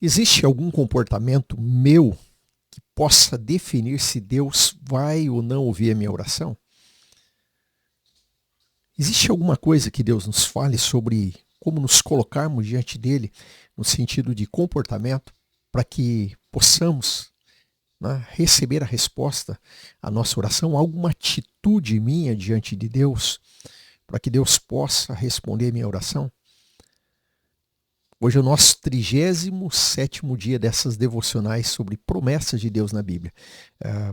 Existe algum comportamento meu que possa definir se Deus vai ou não ouvir a minha oração? Existe alguma coisa que Deus nos fale sobre como nos colocarmos diante dele, no sentido de comportamento, para que possamos, né, receber a resposta à nossa oração? Alguma atitude minha diante de Deus, para que Deus possa responder a minha oração? Hoje é o nosso 37º dia dessas devocionais sobre promessas de Deus na Bíblia.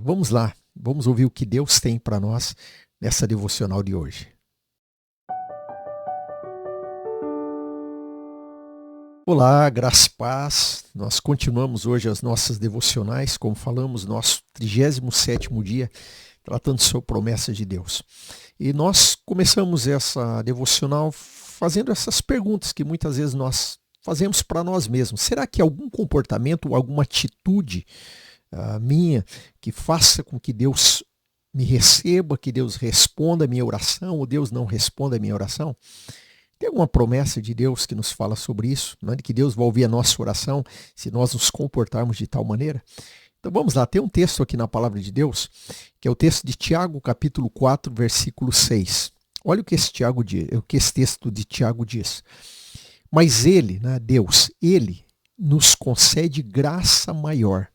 Vamos lá, vamos ouvir o que Deus tem para nós nessa devocional de hoje. Olá, graça e paz. Nós continuamos hoje as nossas devocionais, como falamos, nosso 37º dia, tratando sobre promessas de Deus. E nós começamos essa devocional fazendo essas perguntas que muitas vezes nós fazemos para nós mesmos. Será que algum comportamento ou alguma atitude minha que faça com que Deus me receba, que Deus responda a minha oração, ou Deus não responda a minha oração? Tem alguma promessa de Deus que nos fala sobre isso, né? De que Deus vai ouvir a nossa oração se nós nos comportarmos de tal maneira? Então vamos lá, tem um texto aqui na palavra de Deus, que é o texto de Tiago, capítulo 4, versículo 6. Olha o que esse texto de Tiago diz. Mas ele, né, Deus, ele nos concede graça maior.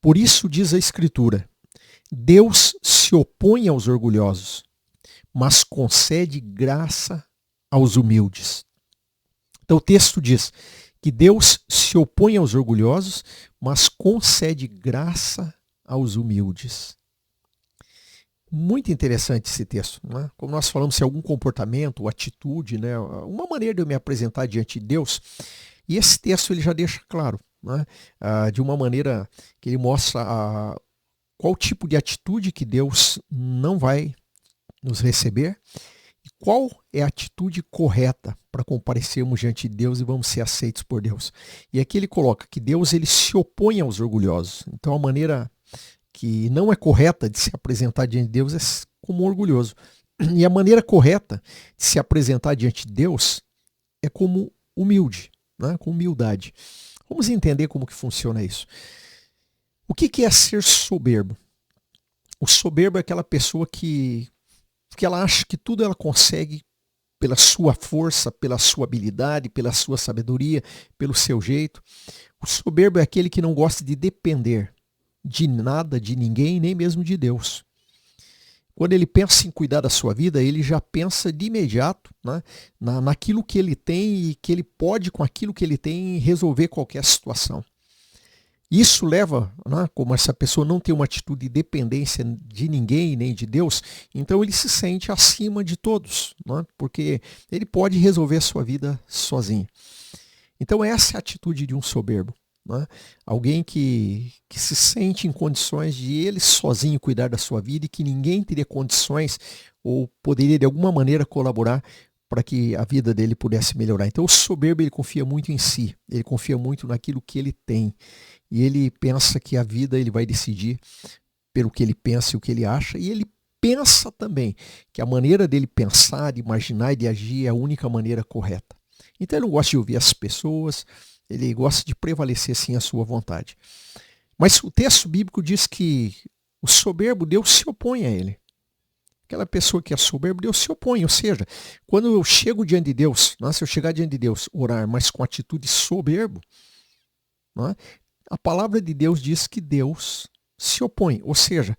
Por isso diz a Escritura, Deus se opõe aos orgulhosos, mas concede graça aos humildes. Então o texto diz que Deus se opõe aos orgulhosos, mas concede graça aos humildes. Muito interessante esse texto, né? Como nós falamos, se algum comportamento ou atitude, né, uma maneira de eu me apresentar diante de Deus, e esse texto ele já deixa claro, né, de uma maneira que ele mostra qual tipo de atitude que Deus não vai nos receber, e qual é a atitude correta para comparecermos diante de Deus e vamos ser aceitos por Deus. E aqui ele coloca que Deus ele se opõe aos orgulhosos. Então a maneira que não é correta de se apresentar diante de Deus é como orgulhoso. E a maneira correta de se apresentar diante de Deus é como humilde, né? Com humildade. Vamos entender como que funciona isso. O que é ser soberbo? O soberbo é aquela pessoa que ela acha que tudo ela consegue pela sua força, pela sua habilidade, pela sua sabedoria, pelo seu jeito. O soberbo é aquele que não gosta de depender de nada, de ninguém, nem mesmo de Deus. Quando ele pensa em cuidar da sua vida, ele já pensa de imediato, né, naquilo que ele tem e que ele pode, com aquilo que ele tem, resolver qualquer situação. Isso leva, né, como essa pessoa não tem uma atitude de dependência de ninguém, nem de Deus, então ele se sente acima de todos, né, porque ele pode resolver a sua vida sozinho. Então essa é a atitude de um soberbo. Né? Alguém que se sente em condições de ele sozinho cuidar da sua vida e que ninguém teria condições ou poderia de alguma maneira colaborar para que a vida dele pudesse melhorar. Então o soberbo ele confia muito em si, ele confia muito naquilo que ele tem e ele pensa que a vida ele vai decidir pelo que ele pensa e o que ele acha, e ele pensa também que a maneira dele pensar, de imaginar e de agir é a única maneira correta. Então ele não gosta de ouvir as pessoas, ele gosta de prevalecer sim a sua vontade. Mas o texto bíblico diz que o soberbo, Deus se opõe a ele. Aquela pessoa que é soberbo, Deus se opõe. Ou seja, quando eu chego diante de Deus, se eu chegar diante de Deus, orar, mas com atitude soberbo, a palavra de Deus diz que Deus se opõe. Ou seja,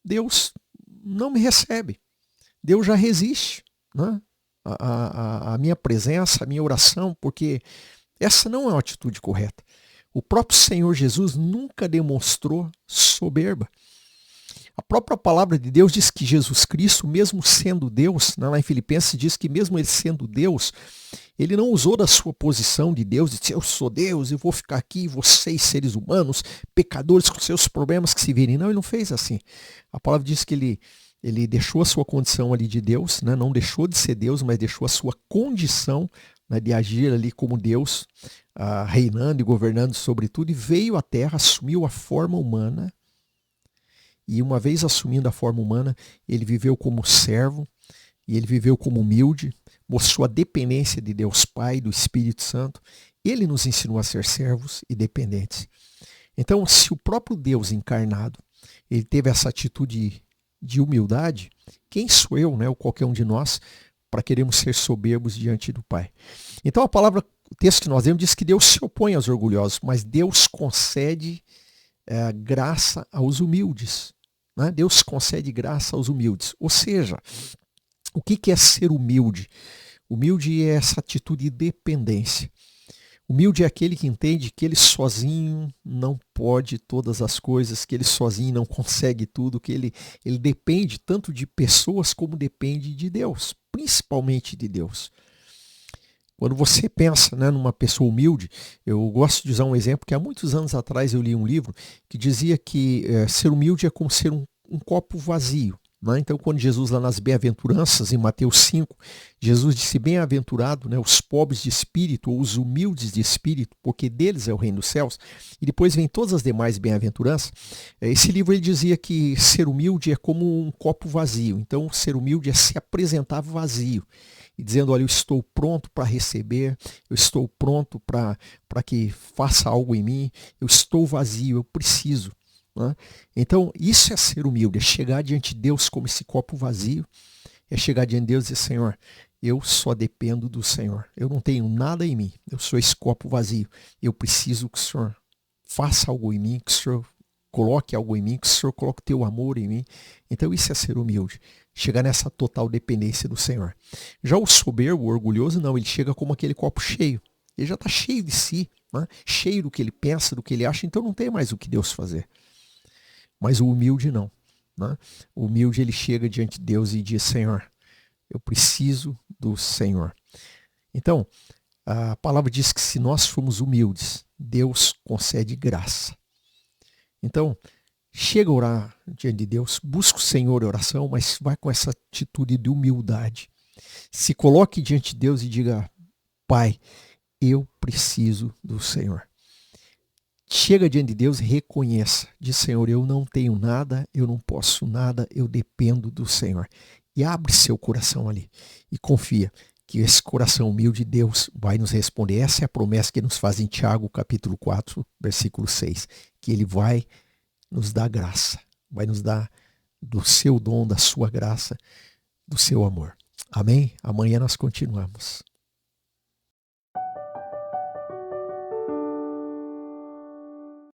Deus não me recebe. Deus já resiste a minha presença, a minha oração, porque essa não é uma atitude correta. O próprio Senhor Jesus nunca demonstrou soberba. A própria palavra de Deus diz que Jesus Cristo, mesmo sendo Deus, lá em Filipenses diz que mesmo ele sendo Deus, ele não usou da sua posição de Deus, de dizer, eu sou Deus, eu vou ficar aqui, vocês seres humanos, pecadores com seus problemas que se virem. Não, ele não fez assim. A palavra diz que ele deixou a sua condição ali de Deus, não deixou de ser Deus, mas deixou a sua condição de agir ali como Deus, reinando e governando sobre tudo, e veio à terra, assumiu a forma humana, e uma vez assumindo a forma humana, ele viveu como servo, e ele viveu como humilde, mostrou a dependência de Deus Pai, do Espírito Santo, Ele nos ensinou a ser servos e dependentes. Então, se o próprio Deus encarnado, ele teve essa atitude de humildade, quem sou eu, né, ou qualquer um de nós, para queremos ser soberbos diante do Pai? Então, o texto que nós lemos diz que Deus se opõe aos orgulhosos, mas Deus concede graça aos humildes. Né? Deus concede graça aos humildes. Ou seja, o que é ser humilde? Humilde é essa atitude de dependência. Humilde é aquele que entende que ele sozinho não pode todas as coisas, que ele sozinho não consegue tudo, que ele depende tanto de pessoas como depende de Deus, principalmente de Deus. Quando você pensa, né, numa pessoa humilde, eu gosto de usar um exemplo que há muitos anos atrás eu li um livro que dizia que ser humilde é como ser um copo vazio. Né? Então, quando Jesus, lá nas bem-aventuranças, em Mateus 5, Jesus disse: bem-aventurado, né, os pobres de espírito, ou os humildes de espírito, porque deles é o reino dos céus. E depois vem todas as demais bem-aventuranças. Esse livro ele dizia que ser humilde é como um copo vazio. Então, ser humilde é se apresentar vazio. E dizendo: olha, eu estou pronto para receber, eu estou pronto para que faça algo em mim, eu estou vazio, eu preciso. Né? Então, isso é ser humilde, é chegar diante de Deus como esse copo vazio, é chegar diante de Deus e dizer: Senhor, eu só dependo do Senhor, eu não tenho nada em mim, eu sou esse copo vazio, eu preciso que o Senhor faça algo em mim, que o Senhor coloque algo em mim, que o Senhor coloque teu amor em mim. Então isso é ser humilde, chegar nessa total dependência do Senhor. Já o soberbo, o orgulhoso, não, ele chega como aquele copo cheio, ele já está cheio de si, né? Cheio do que ele pensa, do que ele acha, então não tem mais o que Deus fazer. Mas o humilde não. Né? O humilde ele chega diante de Deus e diz: Senhor, eu preciso do Senhor. Então, a palavra diz que se nós formos humildes, Deus concede graça. Então, chega a orar diante de Deus, busca o Senhor em oração, mas vai com essa atitude de humildade. Se coloque diante de Deus e diga: Pai, eu preciso do Senhor. Chega diante de Deus e reconheça. Diz: Senhor, eu não tenho nada, eu não posso nada, eu dependo do Senhor. E abre seu coração ali e confia que esse coração humilde de Deus vai nos responder. Essa é a promessa que nos faz em Tiago, capítulo 4, versículo 6. Que ele vai nos dar graça, vai nos dar do seu dom, da sua graça, do seu amor. Amém? Amanhã nós continuamos.